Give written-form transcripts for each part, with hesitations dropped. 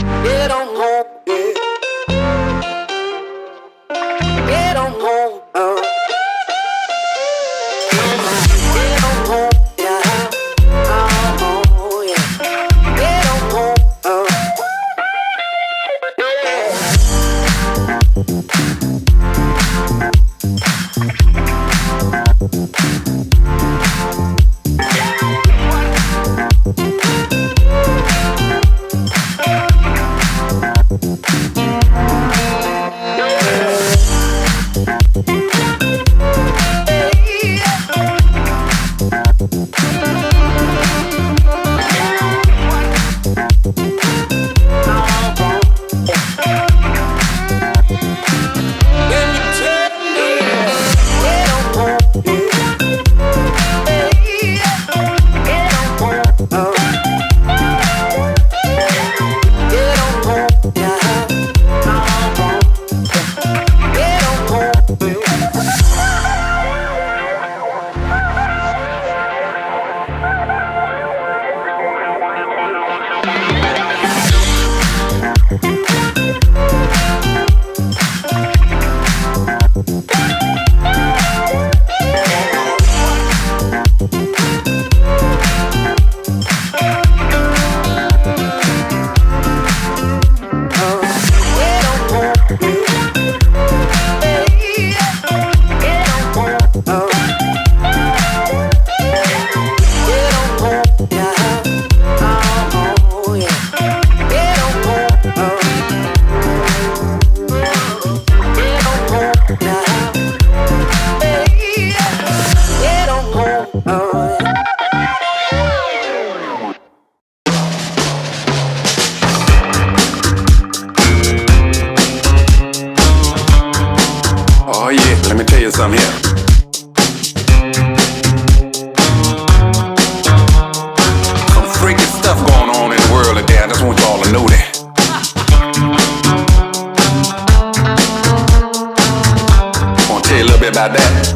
Get on home, yeah. Get on home, Get on home, yeah. Oh, yeah. Get on home, Oh yeah, let me tell you something here. Some freaky stuff going on in the world today. I just want y'all to know that. I want to tell you a little bit about that.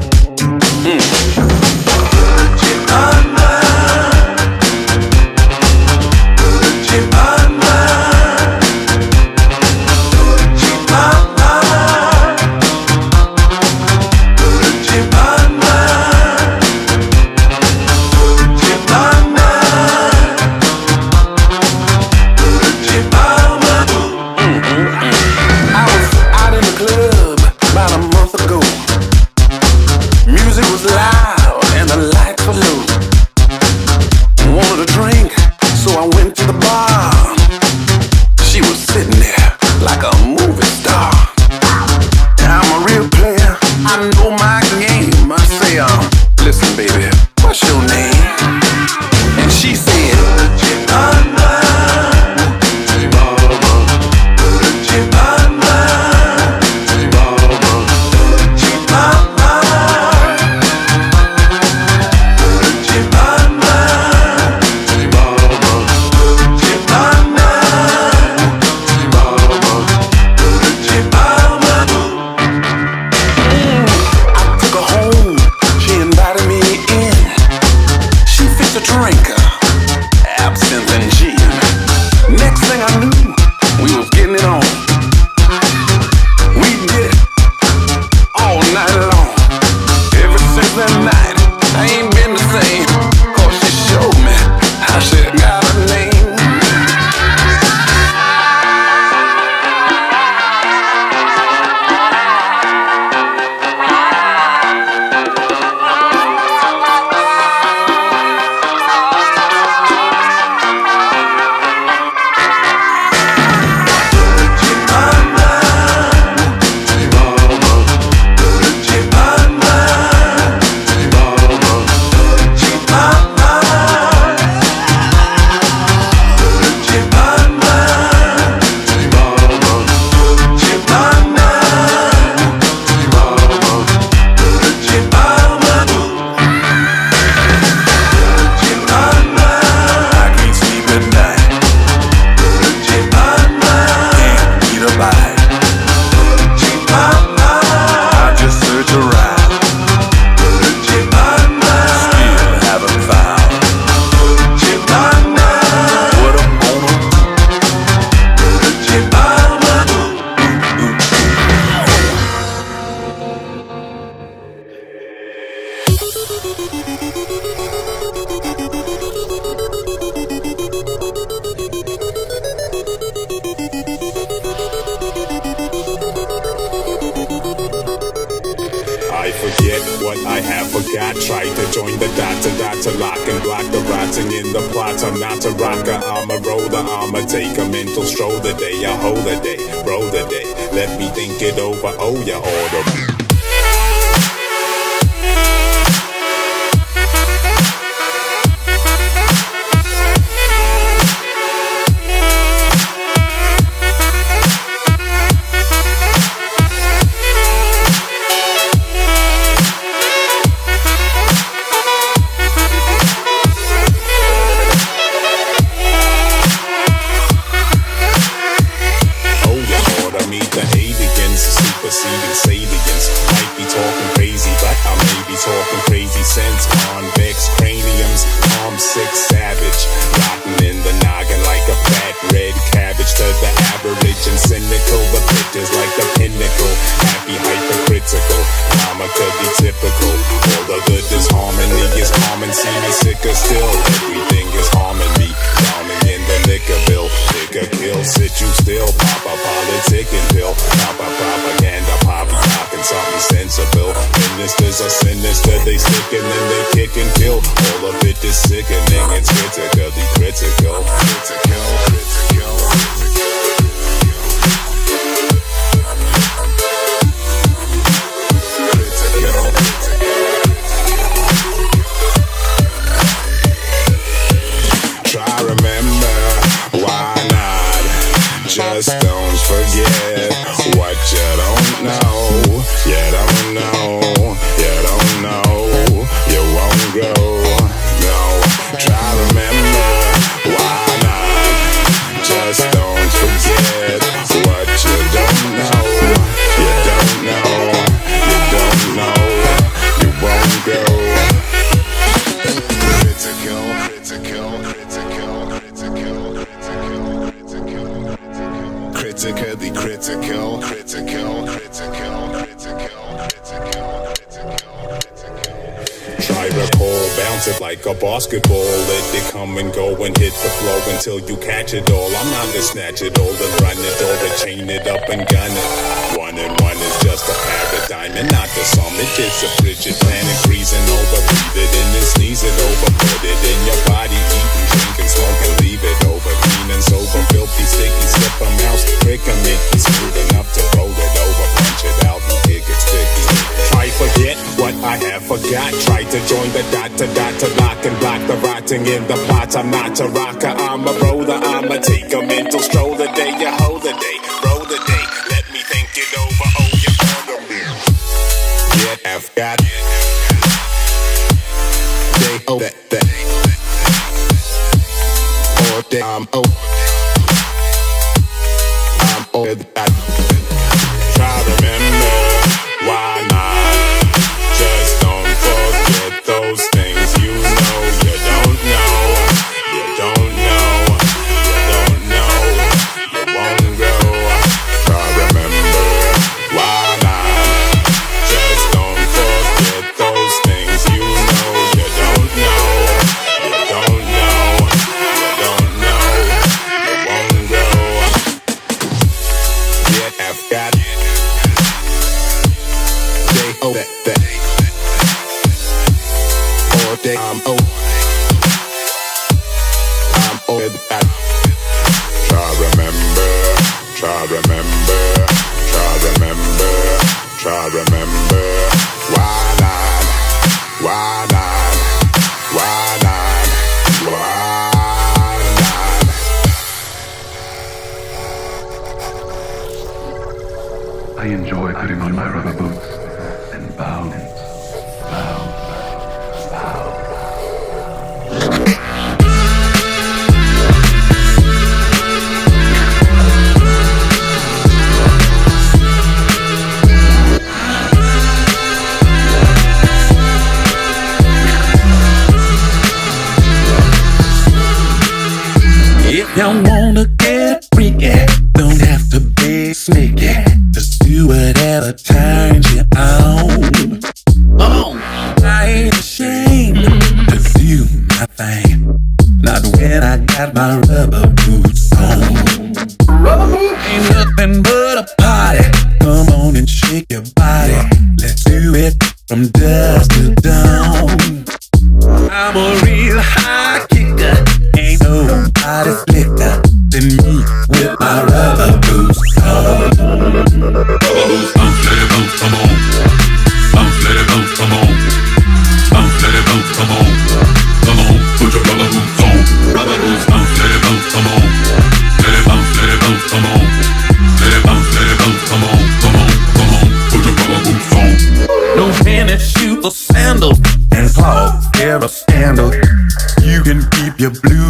what I have forgot. Try to join the dot to lock and block the rotting in the plots. I'm not a rocker, I'm a roller. I'ma take a mental stroll the day. I hold the day, roll the day. Let me think it over. Oh, you order me. Superseding salience. Might be talking crazy, but I may be talking crazy sense. Convex craniums, arm sick savage. Rotten in the noggin like a fat red cabbage. To the average and cynical, the pit is like the pinnacle. Happy hypercritical, drama could be typical. All the good is harmony is common. See me sicker still, everything is harming me. Drowning in the liquor bill, liquor kill, sit you still. Pop a politic and pill, pop a propaganda, popping something sensible. Ministers are sinister, they stick and then they kick and kill. All of it is sickening, it's critically critical. Try remember, why not? Just don't forget what you don't know. You don't know, you don't know, you won't go. No, try remember, why not? Just don't forget what you don't know. You don't know, you don't know, you won't go. Critical, critical, critical, critical, critical, critical. Critically critical, critical, critical, critical, critical, critical. Try recall, bounce it like a basketball. Let it come and go and hit the flow until you catch it all. I'm not to snatch it all and run it or to chain it up and gun it. 1 and 1 is just a paradigm and not the sum. It is a frigid planet freezing over. Breathe it in and sneeze it over. Put it in your body, eat and drink and smoke and leave it over. Clean and sober, filthy, sticky, slip a mouse. Trick and make you smooth enough to roll it over. Punch it out and kick it sticky. Try forget what I have forgot. Try to join the dot to lock and block the rotting in the plots. I'm not a rocker, I'm a roller. I'ma take a mental stroll the day. You hold the day, roll the day. Let me think it over. Oh, you order me. Yeah, I've got day. Oh, that. All day, I'm over that. Try remember, why not? Just don't forget those things you know. You don't know, you don't know, you don't know, you won't go. Try remember, why not? Just don't forget those things you know. You don't know, you don't know, you don't know, you won't go. Yeah, I've got day. Oh, that. All day, I'm over that. Try remember, try remember, try remember, try remember. Why not? Why not? Why not? Why not? I enjoy putting on my rubber boots and bound. If y'all wanna get freaky, don't have to be sneaky. Just do whatever turns you on. You're blue